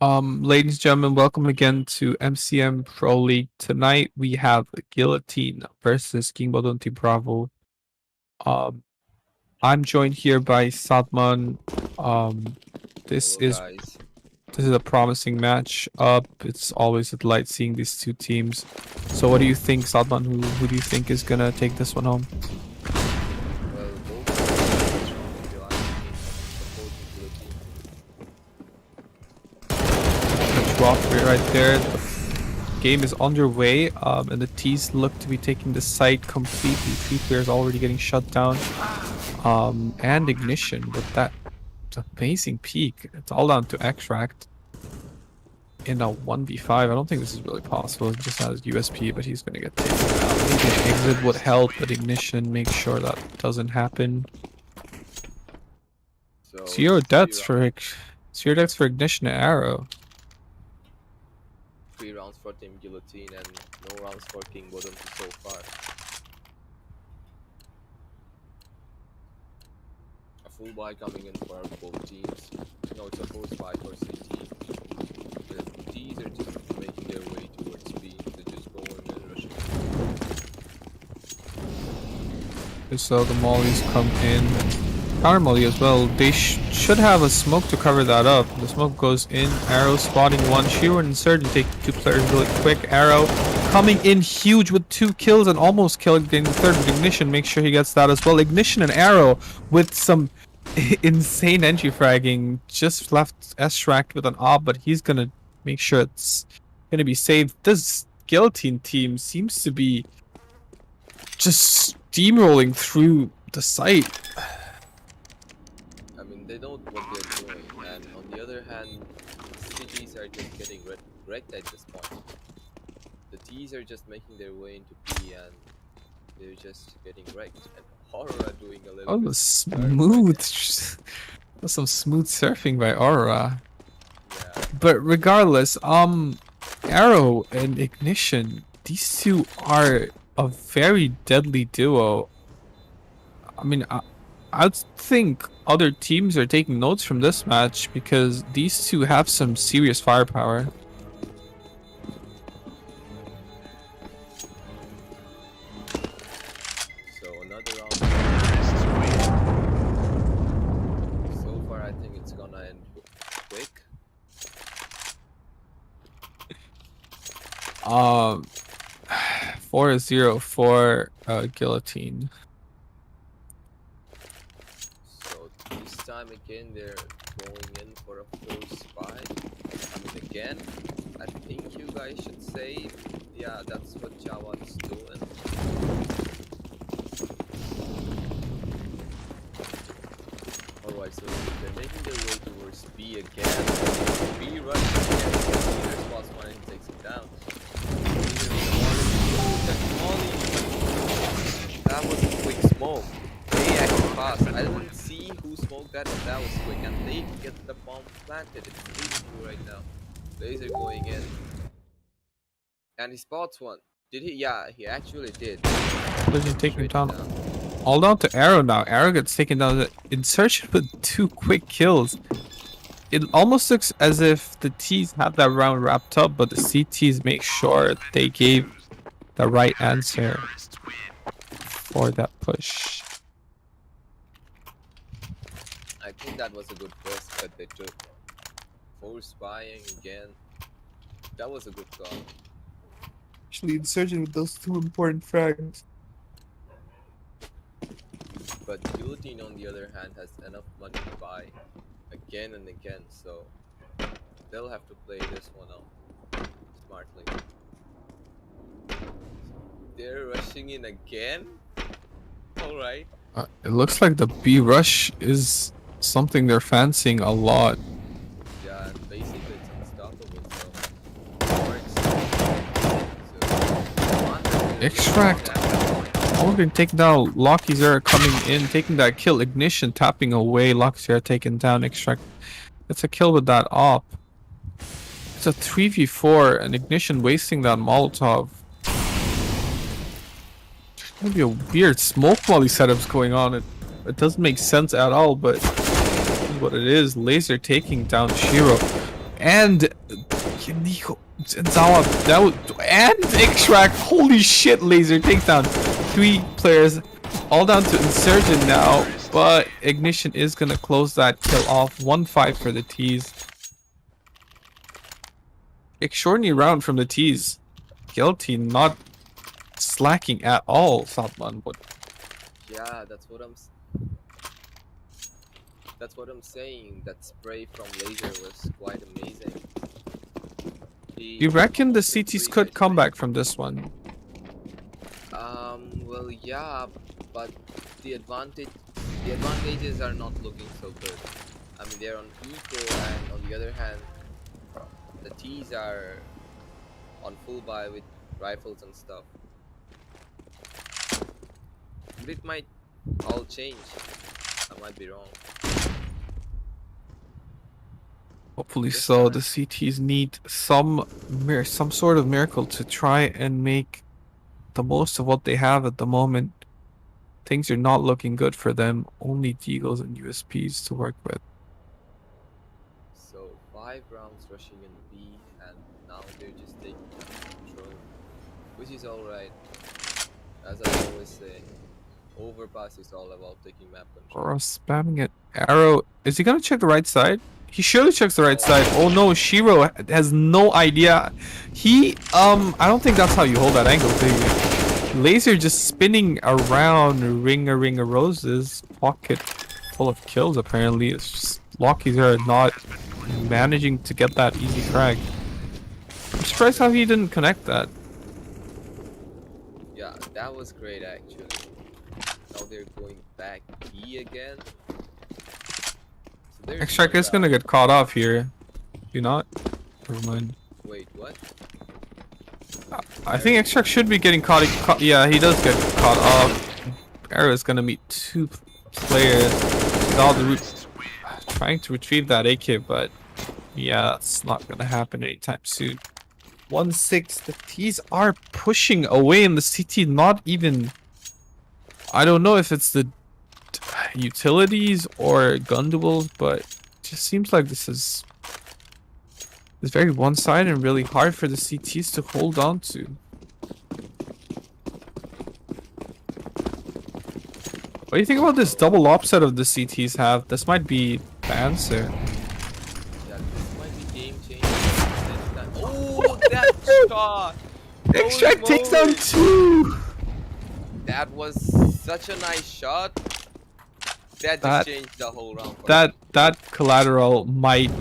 Ladies and gentlemen, welcome again to MCM Pro League. Tonight we have Guillotine versus Kingbodonti Bravo. Um, I'm joined here by Sadman. Um, this Hello is guys. this is a promising match up. It's always a delight seeing these two teams. So, what do you think, Sadman? Who do you think is gonna take this one home? Well, both are very strong in the supporting The drop right there. The game is underway, and the T's look to be taking the site completely. Three players already getting shut down. And Ignition with that amazing peak. It's all down to Extract in a 1v5. I don't think this is really possible. He just has USP, but he's gonna get taken out. Maybe an exit would help, but Ignition make sure that doesn't happen. So Zero deaths for Ignition and Arrow. 3 rounds for Team Guillotine and no rounds for Kingbodonti so far. A full buy coming in for both teams. No, it's a force buy for CT. The T's are just making their way towards B. They're just going and rushing. So the mollies come in. Counter molly as well. They should have a smoke to cover that up. The smoke goes in. Arrow spotting one. Shiro and Insurgent take two players really quick. Arrow coming in huge with 2 kills and almost killing the third with Ignition. Make sure he gets that as well. Ignition and Arrow with some insane entry fragging. Just left Extract with an op, but he's gonna make sure it's gonna be saved. This Guillotine team seems to be just steamrolling through the site. I mean, they know what they're doing, and on the other hand, cities are just getting wrecked at this point. The T's are just making their way into B, and they're just getting wrecked. And Aurora doing a little bit Smooth. That's some smooth surfing by Aurora. Yeah. But regardless, Arrow and Ignition, these two are a very deadly duo. I mean, I think other teams are taking notes from this match because these two have some serious firepower. So another round. So far, I think it's gonna end quick. 4-0 for Guillotine. So this time again, they're going in for a force spy. I mean, again, I think you guys should say, yeah, that's what Jawan's doing. Alright, so they're making their way towards B again. B runs again. Their spots one and takes him down. That was a quick smoke. They acted fast. I didn't see who smoked that, but that was quick. And they get the bomb planted. It's 3-2 right now. Laser going in. And he spots one. Did he? Yeah, he actually did. Did he take him down? All down to Arrow now. Arrow gets taken down. Insurgent with 2 quick kills. It almost looks as if the T's had that round wrapped up, but the CTs make sure they gave the right answer for that push. I think that was a good risk that they took. Force spying again. That was a good call. Actually, Insurgent with those 2 important frags. But Guillotine, on the other hand, has enough money to buy again and again, so they'll have to play this one out smartly. They're rushing in again? Alright. It looks like the B rush is something they're fancying a lot. Yeah, and basically it's unstoppable, so... Extract. Oh, getting taken down. Locky Zera coming in, taking that kill. Ignition tapping away. Locky Zera taken down. Extract. It's a kill with that op. It's a 3v4 and Ignition wasting that Molotov. There's gonna be a weird smoke volley setups going on. It doesn't make sense at all, but this is what it is. Laser taking down Shiro. and Nico Zawa, that was, and Extract. Holy shit! Laser takes down 3 players, all down to Insurgent now. But Ignition is gonna close that kill off. 1-5 for the T's. Extraordinary round from the T's. Guillotine not slacking at all, Salman. But Yeah, that's what I'm saying. That spray from Laser was quite amazing. you reckon the CTs could come back from this one? Well, yeah, but the advantages are not looking so good. I mean, they're on eco, and on the other hand, the T's are on full buy with rifles and stuff. But it might all change. I might be wrong. Hopefully This so. time. The CTs need some sort of miracle to try and make the most of what they have at the moment. Things are not looking good for them. Only Deagles and USPs to work with. So 5 rounds rushing in B, and now they're just taking control, which is alright. As I always say, overpass is all about taking map control. Or spamming it. Arrow, is he gonna check the right side? He surely checks the right side. Oh no, Shiro has no idea. He I don't think that's how you hold that angle, do you? Laser just spinning around, ring a roses. Pocket full of kills apparently. It's just Lockies are not managing to get that easy frag. I'm surprised how he didn't connect that. Yeah, that was great actually. Now they're going back B again. So Extract is gonna get caught off here. Do not? Never mind. Wait, what? I think Extract should be getting caught. Yeah, he does get caught off. Arrow is gonna meet 2 players. All the trying to retrieve that AK, but yeah, that's not gonna happen anytime soon. 1-6. The T's are pushing away in the CT. Not even. I don't know if it's the utilities or gun duels, but it just seems like this is. It's very one-sided and really hard for the CTs to hold on to. What do you think about this double offset of the CTs have? This might be the answer. Yeah, this might be game changing. Oh, that shot! Extract Holy takes down moly. 2! That was such a nice shot. That just changed the whole round. That collateral might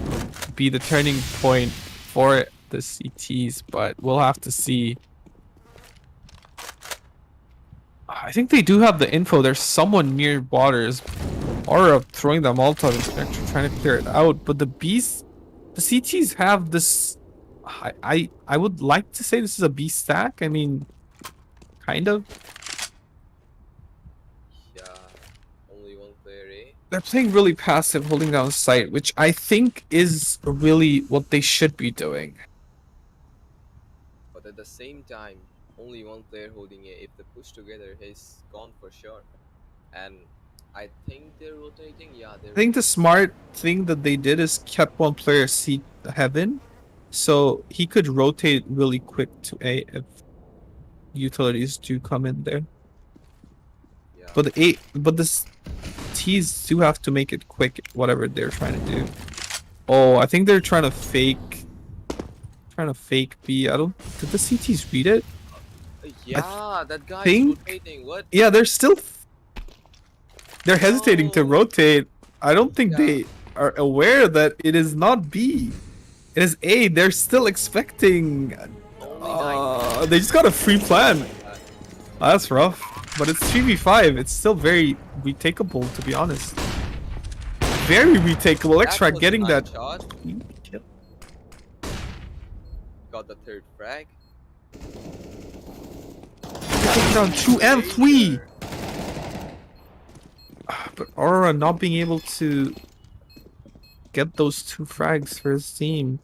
be the turning point for the CTs, but we'll have to see. I think they do have the info. There's someone near waters. Aura throwing them all trying to clear it out, but the CTs have this. I would like to say this is a B stack. I mean, kind of. Yeah, only 1 player A. They're playing really passive, holding down sight, which I think is really what they should be doing. But at the same time, only 1 player holding A. If they push together, he's gone for sure. And I think they're rotating. Yeah, they're. I think the smart thing that they did is kept 1 player seat heaven, so he could rotate really quick to A if utilities do come in there. Yeah. But the T's do have to make it quick, whatever they're trying to do. Oh, I think they're trying to fake B. I don't. Did the CTs read it? Yeah, that guy is think- rotating. What? Yeah, they're hesitating to No. rotate. I don't think Yeah. they are aware that it is not B. It is A. They're still expecting. Only 9. They just got a free plan. That's rough. But it's 3v5. It's still very retakeable, to be honest. Very retakeable. Extract was getting a that. nice shot. Kill. Got the 3rd frag. Taking down 2 and 3. But Aura not being able to get those 2 frags for his team.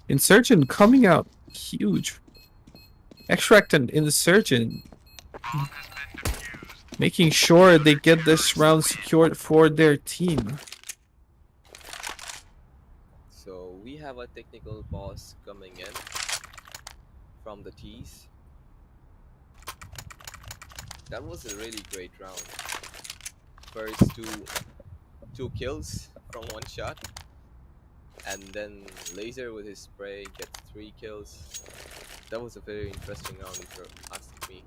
Insurgent coming out huge. Extract and Insurgent making sure they get this round secured for their team. So we have a technical boss coming in from the T's. That was a really great round. First two kills from one shot, and then Laser with his spray gets 3 kills. That was a very interesting round if you're asking me.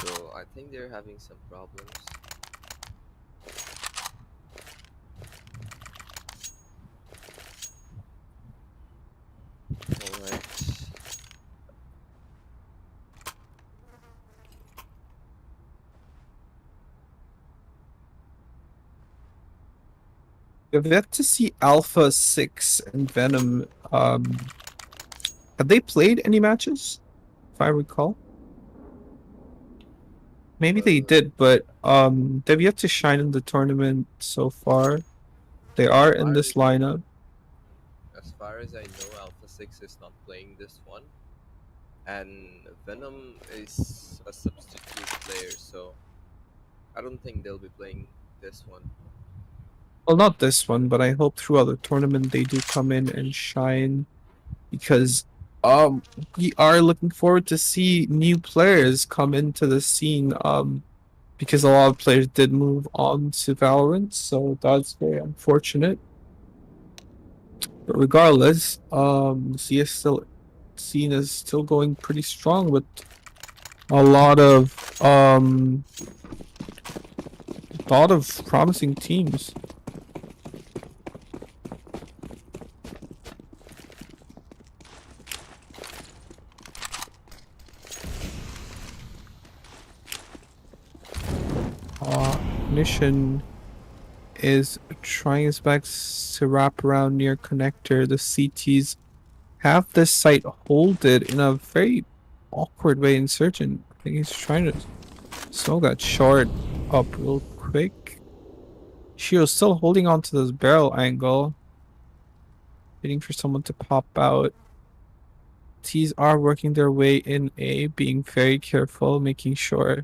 So I think they're having some problems. Alright. We've yet to see Alpha 6 and Venom. Have they played any matches, if I recall? Maybe they did, but they've yet to shine in the tournament so far. They are in this lineup. As far as I know, Alpha 6 is not playing this one. And Venom is a substitute player, so I don't think they'll be playing this one. Well, not this one, but I hope throughout the tournament they do come in and shine, because we are looking forward to see new players come into the scene, because a lot of players did move on to Valorant, so that's very unfortunate. But regardless, the CS scene is still going pretty strong with a lot of promising teams. Mission is trying his best to wrap around near connector. The CTs have this site holded in a very awkward way. Insurgent, I think he's trying to smoke that short up real quick. She was still holding on to this barrel angle, waiting for someone to pop out. T's are working their way in A, being very careful, making sure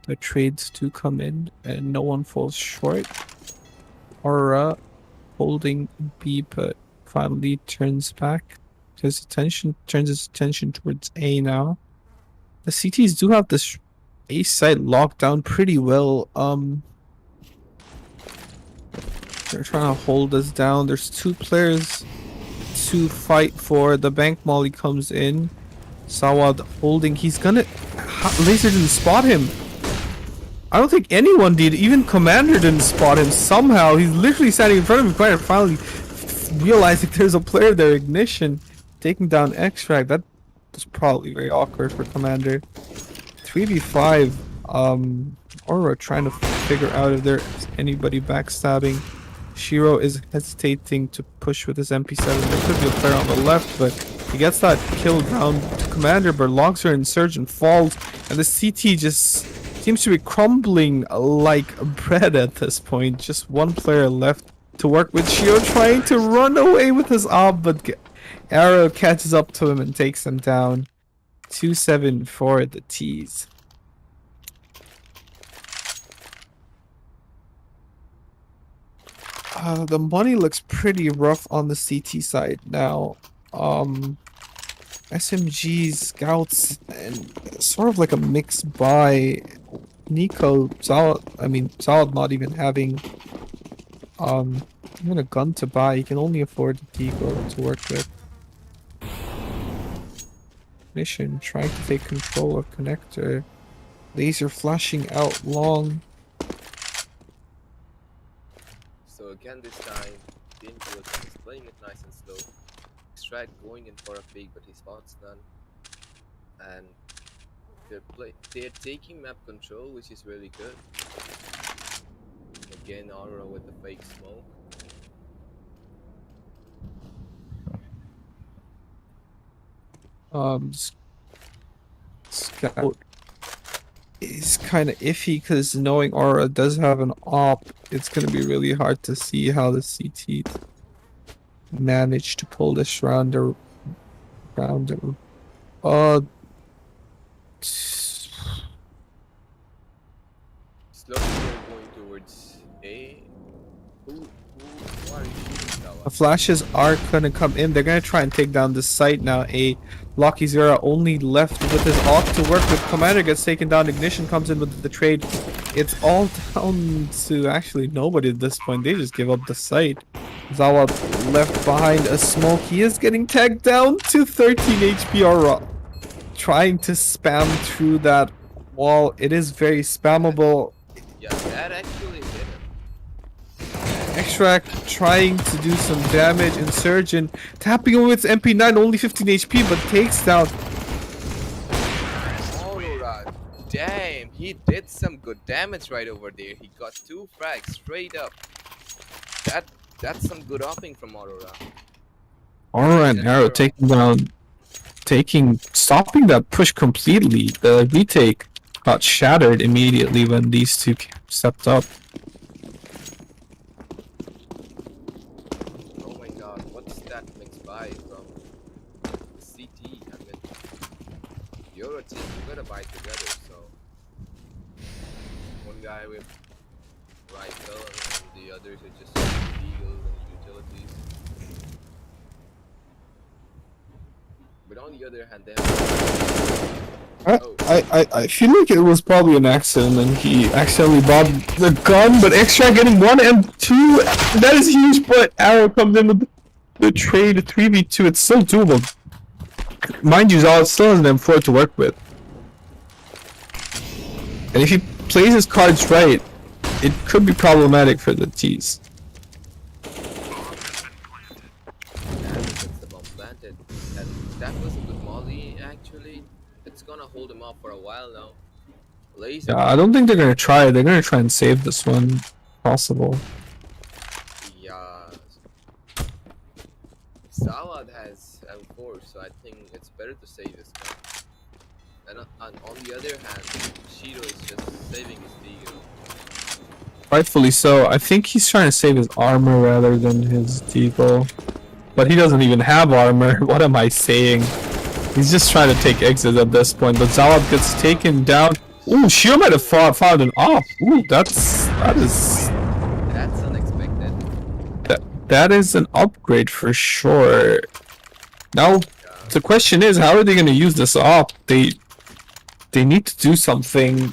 the trades do come in and no one falls short. Aura holding B, but finally turns back. Turns his attention towards A now. The CTs do have this A site locked down pretty well. They're trying to hold us down. There's 2 players to fight for. The bank molly comes in. Sawad holding. He's gonna. Laser didn't spot him. I don't think anyone did. Even Commander didn't spot him. Somehow he's literally standing in front of him. Quite finally realizing there's a player there. Ignition taking down Extract. That was probably very awkward for Commander. 3v5. Aura trying to figure out if there's anybody backstabbing. Shiro is hesitating to push with his MP7. There could be a player on the left, but he gets that kill down to Commander, but logs her Insurgent, falls, and the CT just seems to be crumbling like bread at this point. Just one player left to work with. Shiro trying to run away with his op, but Arrow catches up to him and takes him down. 2-7 for the T's. The money looks pretty rough on the CT side now. SMGs, scouts, and sort of like a mixed buy. Nico, Solid not even having even a gun to buy. He can only afford the Deagle to work with. Mission trying to take control of connector. Laser flashing out long. So again this time, Guillotine is playing it nice and slow. Extract going in for a peek, but he spots none. And they're taking map control, which is really good. Again, Aura with the fake smoke. Scout is kind of iffy because knowing Aura does have an op, it's going to be really hard to see how the CT managed to pull this round around. looks like they're going towards A. Who are you shooting, The Sawa? flashes are gonna come in. They're gonna try and take down this site now. A Lucky Zera only left with his off to work with. Commander gets taken down. Ignition comes in with the trade. It's all down to actually nobody at this point. They just give up the site. Zawa left behind a smoke. He is getting tagged down to 13 HP. Aura trying to spam through that wall. It is very spammable. Yeah, that actually hit him. Extract trying to do some damage. Insurgent tapping him with MP9, only 15 HP, but takes down. Aurora, damn, he did some good damage right over there. He got 2 frags straight up. That's some good upping from Aurora. Aura and Arrow taking down, stopping that push completely. The retake got shattered immediately when these two stepped up. Oh my god, what's that mixed by from CT? I mean, you're a team, you gotta buy together, so one guy with rifle and the others are just eagles and utilities. But on the other hand, I feel like it was probably an accident and he accidentally bought the gun, but Extra getting 1 and 2, that is huge, but Arrow comes in with the trade 3v2, it's still doable. Mind you, Zal still has an M4 to work with. And if he plays his cards right, it could be problematic for the T's. the bomb planted, and that was a good molly actually. It's gonna hold him off for a while now. Laser. Yeah, I don't think they're gonna try. They're gonna try and save this one, if possible. Yeah. Sawad has M4, so I think it's better to save this guy. And on the other hand, Shiro is just saving his Deagle. Rightfully so. I think he's trying to save his armor rather than his deagle. But he doesn't even have armor. What am I saying? He's just trying to take exit at this point. But Zawad gets taken down. Ooh, Shiro might have found an off. Ooh, that is unexpected. That is an upgrade for sure. Now, the question is, how are they going to use this off? They need to do something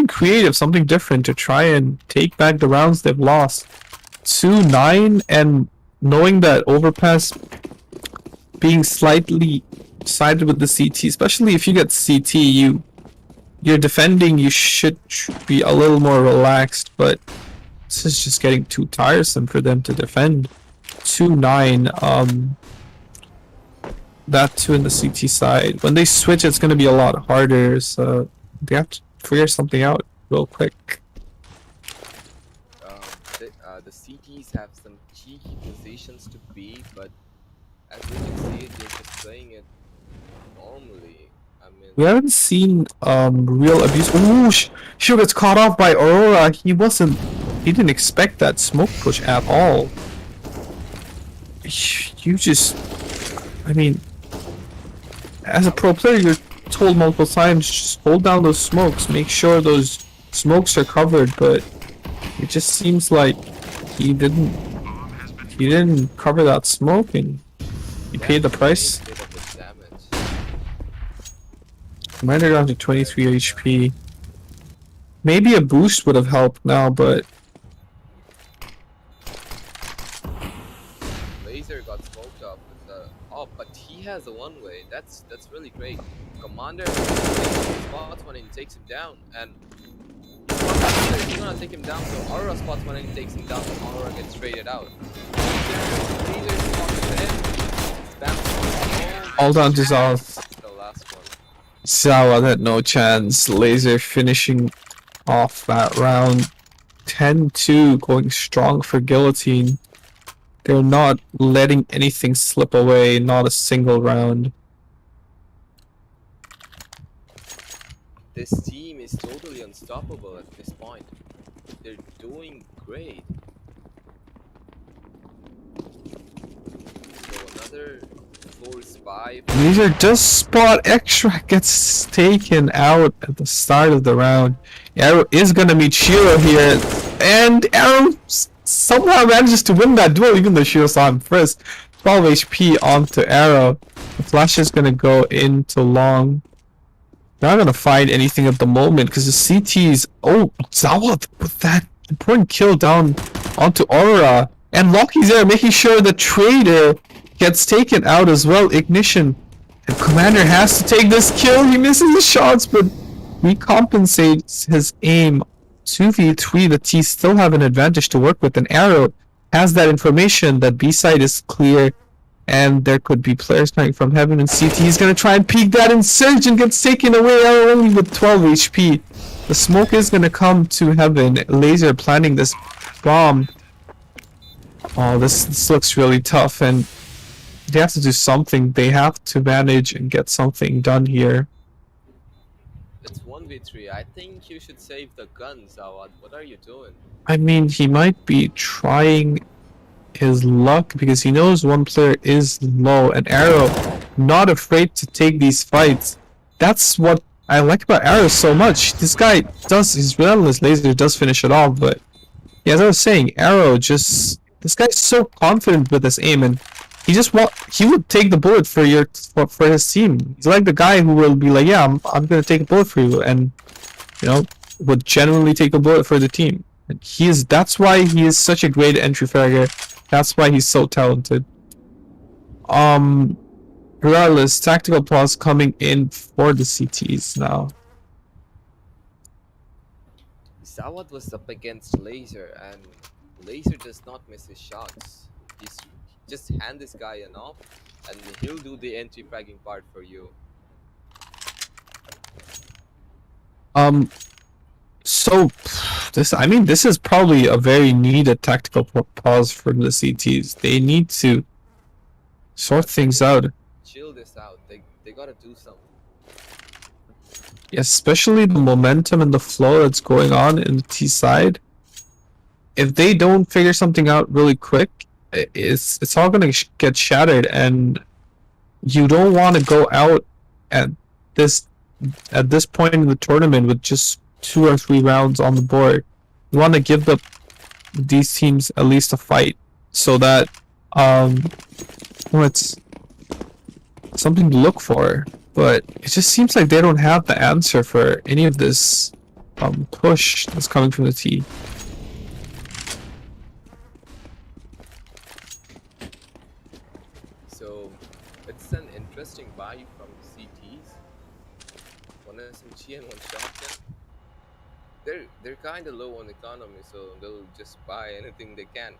creative, something different to try and take back the rounds they've lost. 2-9, and knowing that overpass being slightly sided with the CT, especially if you get CT, you're defending, you should be a little more relaxed, but this is just getting too tiresome for them to defend. 2-9, that 2 in the CT side. When they switch, it's going to be a lot harder, so they have to figure something out real quick. The CTs have some cheeky positions to be, but as we can see, they're just playing it normally. I mean, We haven't seen real abuse. Ooh, Shiro gets caught off by Aurora. He didn't expect that smoke push at all. You just, I mean, as a pro player, you're told multiple times, just hold down those smokes, make sure those smokes are covered, but it just seems like he didn't cover that smoke and he paid the price. Commander down to 23 HP. Maybe a boost would have helped now, but Laser got smoked up with the but he has a one-way. That's really great. Commander spots one and takes him down, and he's gonna take him down. So Aurora spots one and takes him down. So Aurora gets traded out. Laser spots him. all down to South. The last one. Zawad had no chance. Laser finishing off that round. 10-2, going strong for Guillotine. They're not letting anything slip away, not a single round. This team is totally unstoppable at this point. They're doing great. So another 4 spy. Laser does spot Extract, gets taken out at the start of the round. Arrow is gonna meet Shiro here, and Arrow somehow manages to win that duel, even though Shiro saw him first. 12 HP onto Arrow. The flash is gonna go into long. They're not gonna find anything at the moment because the CTs. Oh, Zawa with that important kill down onto Aurora, and Loki's there making sure the trader gets taken out as well. Ignition, and Commander has to take this kill. He misses the shots, but recompensates his aim. 2v3, the T still have an advantage to work with. An Arrow has that information that B side is clear, and there could be players coming from heaven. And CT is gonna try and peek that. Insurgent gets taken away. Arrow only with 12 HP. The smoke is gonna come to heaven. Laser planning this bomb. Oh, this looks really tough, and they have to do something. They have to manage and get something done here. It's 1v3. I think you should save the gun, Zawad. What are you doing? I mean, he might be trying his luck because he knows one player is low. And Arrow, not afraid to take these fights. That's what I like about Arrow so much. This guy does, his relentless laser does finish it off, but yeah, as I was saying, Arrow just, this guy's so confident with his aim, and he just he would take the bullet for his team. He's like the guy who will be like, yeah, I'm gonna take a bullet for you, and you know, would genuinely take a bullet for the team. And that's why he is such a great entry fragger. That's why he's so talented. Regardless, tactical plus coming in for the CTs now. Zawad was up against Laser, and Laser does not miss his shots. He's just hand this guy an off, and he'll do the entry fragging part for you. So this is probably a very needed tactical pause for the CTs. They need to sort things out. Chill this out. They gotta do something. Especially the momentum and the flow that's going on in the T side. If they don't figure something out really quick, it's all gonna get shattered, and you don't want to go out at this point in the tournament with just 2 or 3 rounds on the board. You want to give these teams at least a fight, so that it's something to look for. But it just seems like they don't have the answer for any of this push that's coming from the T. So it's an interesting buy from the CTs. One SMG and one shotgun. They're kind of low on economy, so they'll just buy anything they can.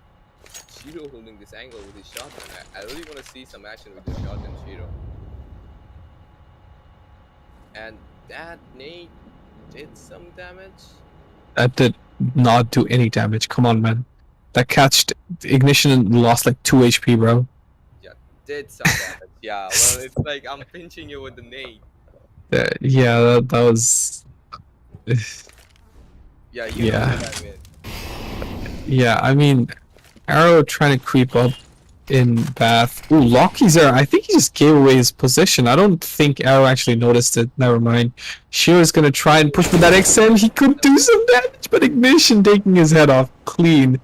Shiro holding this angle with his shotgun. I really want to see some action with this shotgun, Shiro. And that nade did some damage. That did not do any damage. Come on, man. That catched Ignition and lost like 2 HP, bro. Yeah, did some damage. Yeah, well, it's like I'm pinching you with the nade. Yeah, that was... Yeah, you know what I mean. Yeah, I mean, Arrow trying to creep up in Bath. Ooh, Loki's there. I think he just gave away his position. I don't think Arrow actually noticed it. Never mind. Shiro's gonna try and push with that XM. He could do some damage, but Ignition taking his head off clean.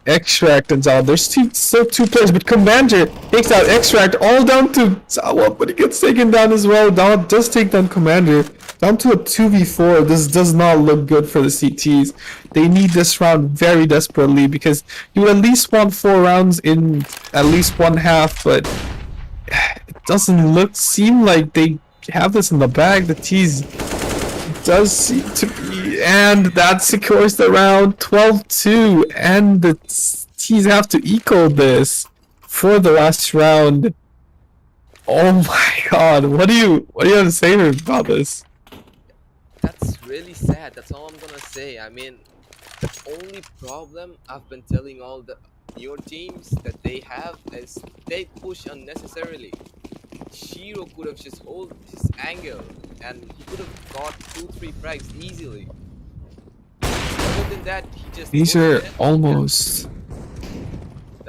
Extract and Zawa. There's still 2 players, but Commander takes out Extract all down to Zawa, but he gets taken down as well. Zawa does take down Commander. Down to a 2v4. This does not look good for the CTs. They need this round very desperately because you would at least want 4 rounds in at least one half, but it doesn't seem like they have this in the bag. The T's does seem to be, and that secures the round. 12-2, and the T's have to eco this for the last round. Oh my god, what do you have to say about this? That's really sad. That's all I'm gonna say. I mean, the only problem I've been telling all the newer teams that they have is they push unnecessarily. Shiro could have just hold his angle and he could have got 2-3 frags easily. Other than that, he just These are almost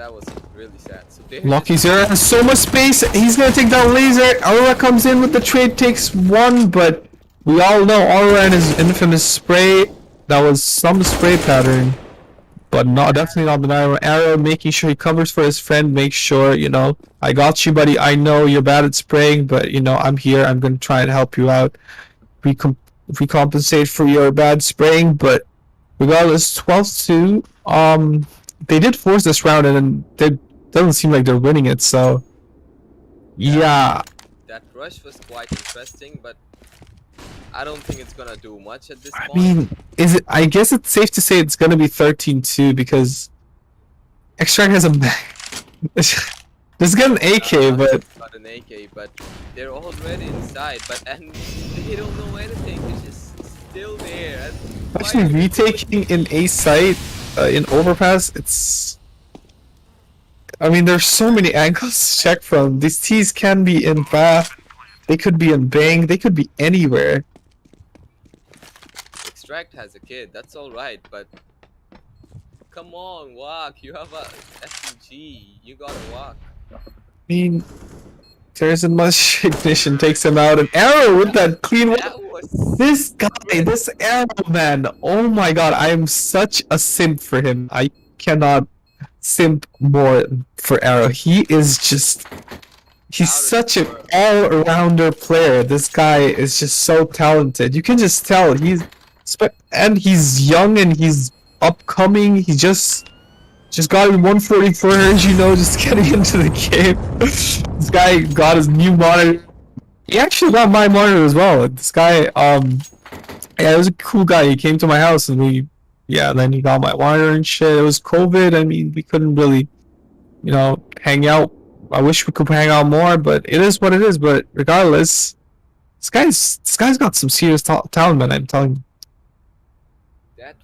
that was really sad. So they're Lucky just- Zera has so much space. He's gonna take down Laser. Aurora comes in with the trade, takes one, but we all know Aurora and his infamous spray. That was some spray pattern, but not definitely not the arrow. Making sure he covers for his friend. Make sure, you know, I got you, buddy. I know you're bad at spraying, but you know I'm here. I'm gonna try and help you out. Recompensate for your bad spraying, but regardless, 12-2. They did force this round, and it doesn't seem like they're winning it. So, yeah. that rush was quite interesting, but I don't think it's gonna do much at this I point. mean, is it? I guess it's safe to say it's gonna be 13-2 because Extract has a. There's got an AK, but Got an AK, but they're already inside. And they don't know anything. They're just still there. And actually finally- retaking in A site in overpass. It's. I mean, there's so many angles to check from. These T's can be in bath. They could be in bang. They could be anywhere. Extract has a kid. That's all right, but come on, walk. You have a SMG. You gotta walk. I mean, there isn't much. Ignition takes him out. An arrow with that clean one. That was This guy, this arrow man. Oh my god, I am such a simp for him. I cannot simp more for Arrow. He is just. He's such an all-rounder player. This guy is just so talented. You can just tell and he's young and he's upcoming. He just got his 144, you know, just getting into the game. This guy got his new monitor. He actually got my monitor as well. This guy, yeah, it was a cool guy. He came to my house and then he got my monitor and shit. It was COVID. I mean, we couldn't really, you know, hang out. I wish we could hang out more, but it is what it is. But regardless, this guy's got some serious talent, man. I'm telling you. that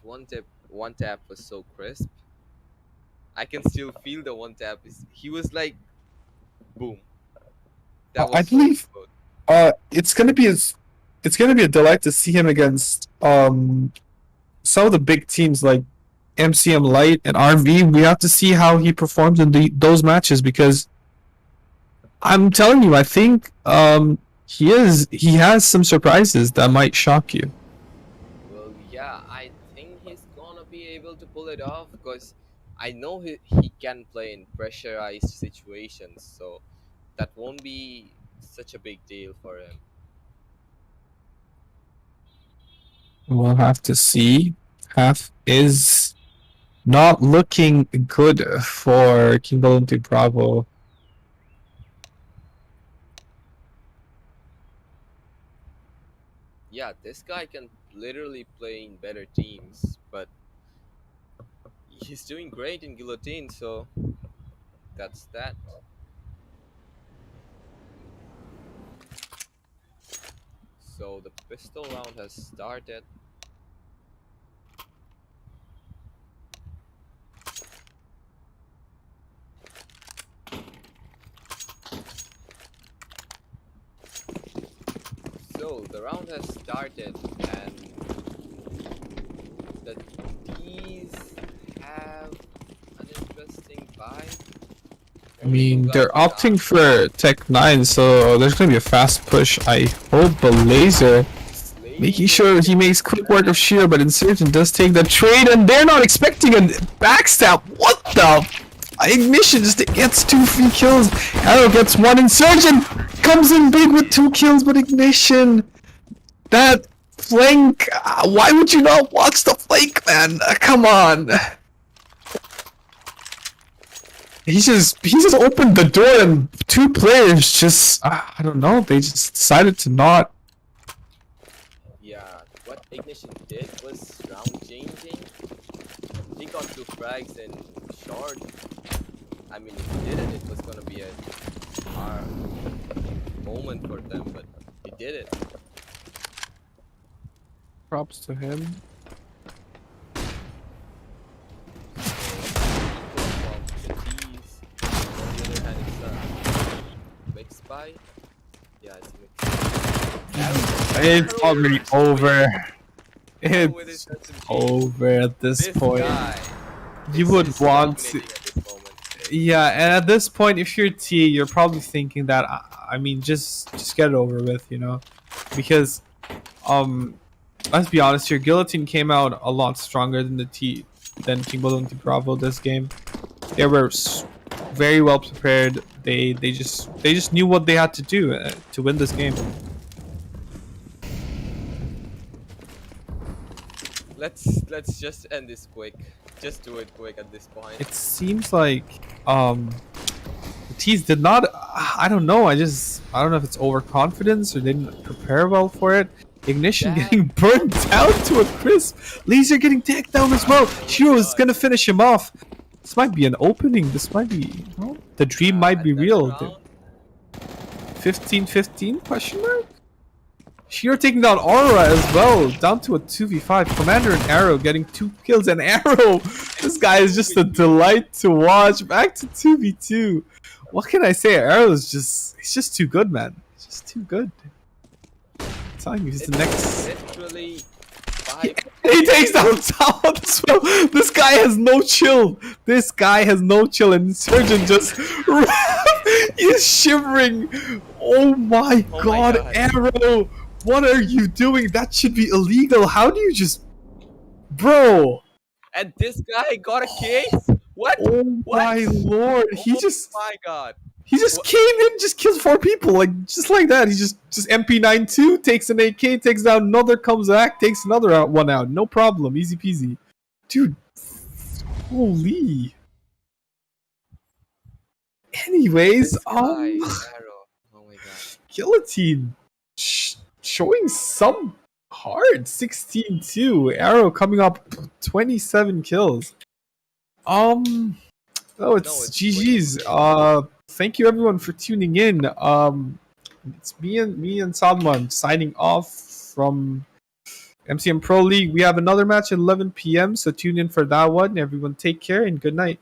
one tap was so crisp. I can still feel the one tap. He was like, boom. That was I believe so it's gonna be a delight to see him against some of the big teams like MCM Light and RV. We have to see how he performs in those matches because I'm telling you, I think he has some surprises that might shock you. Well, yeah, I think he's gonna be able to pull it off because I know he can play in pressurized situations, so that won't be such a big deal for him. We'll have to see. Half is not looking good for Kingbodonti Bravo. Yeah, this guy can literally play in better teams, but he's doing great in Guillotine, so that's that. So the pistol round has started. So the round has started and the D's have an interesting vibe. I mean, they're opting for Tech 9, so there's gonna be a fast push. I hope a laser, making sure he makes quick work of Sheer, but Insurgent does take the trade, and they're not expecting a backstab. What the? Ignition just gets 2 free kills. Arrow gets 1. Insurgent comes in big with 2 kills, but Ignition, that flank. Why would you not watch the flank, man? Come on. He just opened the door and 2 players just I don't know, they just decided to not. Yeah, what Ignition did was round changing. He got 2 frags in short. I mean, if he didn't, it was gonna be a hard moment for them, but he did it. Props to him. Mixed by? Yeah, it's mixed. It's already over. With his It's SMG. over at this This point. guy You is would just want to. dominating at this moment. Yeah, and at this point, if you're T, you're probably thinking that I mean, just get it over with, you know, because um, let's be honest here, Guillotine came out a lot stronger than the T than Kingbodonti Bravo this game. They were very well prepared. They just knew what they had to do to win this game. Let's just end this quick. Just do it quick at this point. It seems like the T's did not. I don't know. I don't know if it's overconfidence or they didn't prepare well for it. Ignition Damn. getting burned down to a crisp. Laser getting taken down as well. Shiro is gonna finish him off. This might be an opening. This might be, you know, the dream might be Next real. round. 15-15 question mark? Shiro taking down Aura as well, down to a 2v5. Commander and Arrow getting 2 kills, and Arrow, this guy is just a delight to watch. Back to 2v2. What can I say? Arrow is he's just too good, man. He's just too good. I'm telling you, he's the next. Literally 5. He takes down Town as well. This guy has no chill. This guy has no chill, and Surgeon just he's shivering. Oh my Oh my god, God. Arrow! What are you doing? That should be illegal. How do you just, bro? And this guy got a case? What? Oh What? my lord! He Oh just my god. came in, just killed 4 people, like just like that. He just MP92 takes an AK, takes down another, comes back, takes another one out. No problem, easy peasy, dude. Holy. Anyways, This guy, Arrow. Oh my god. Guillotine showing some heart. 16-2. Arrow coming up 27 kills. Oh, it's GG's. Thank you everyone for tuning in. It's me and Salman signing off from MCM Pro League. We have another match at 11 p.m. so tune in for that one. Everyone take care and good night.